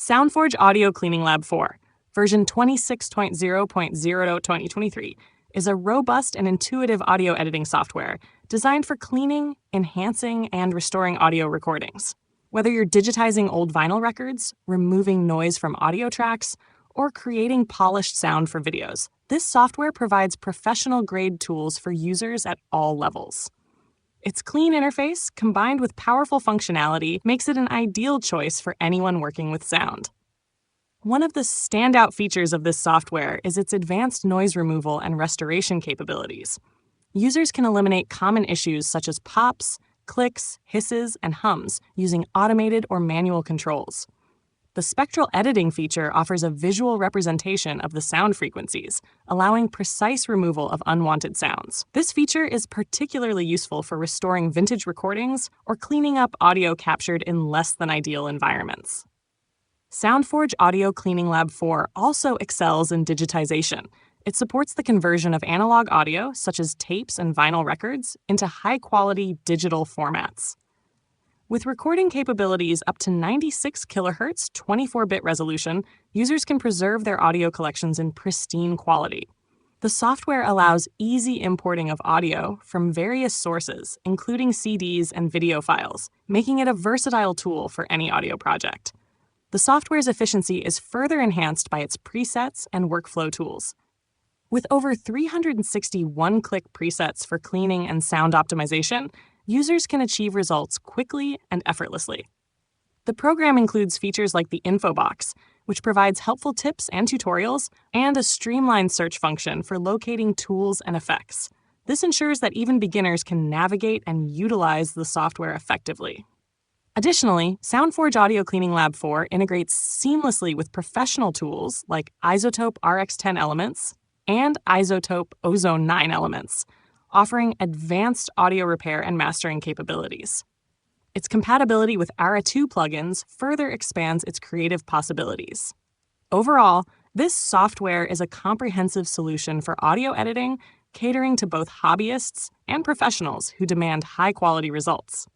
SoundForge Audio Cleaning Lab 4, version 26.0.0.2023, is a robust and intuitive audio editing software designed for cleaning, enhancing, and restoring audio recordings. Whether you're digitizing old vinyl records, removing noise from audio tracks, or creating polished sound for videos, this software provides professional-grade tools for users at all levels. Its clean interface, combined with powerful functionality, makes it an ideal choice for anyone working with sound. One of the standout features of this software is its advanced noise removal and restoration capabilities. Users can eliminate common issues such as pops, clicks, hisses, and hums using automated or manual controls. The spectral editing feature offers a visual representation of the sound frequencies, allowing precise removal of unwanted sounds. This feature is particularly useful for restoring vintage recordings or cleaning up audio captured in less than ideal environments. SoundForge Audio Cleaning Lab 4 also excels in digitization. It supports the conversion of analog audio, such as tapes and vinyl records, into high-quality digital formats. With recording capabilities up to 96 kHz 24-bit resolution, users can preserve their audio collections in pristine quality. The software allows easy importing of audio from various sources, including CDs and video files, making it a versatile tool for any audio project. The software's efficiency is further enhanced by its presets and workflow tools. With over 360 one-click presets for cleaning and sound optimization, users can achieve results quickly and effortlessly. The program includes features like the info box, which provides helpful tips and tutorials, and a streamlined search function for locating tools and effects. This ensures that even beginners can navigate and utilize the software effectively. Additionally, SoundForge Audio Cleaning Lab 4 integrates seamlessly with professional tools like iZotope RX10 Elements and iZotope Ozone 9 Elements, offering advanced audio repair and mastering capabilities. Its compatibility with Ara 2 plugins further expands its creative possibilities. Overall, this software is a comprehensive solution for audio editing, catering to both hobbyists and professionals who demand high-quality results.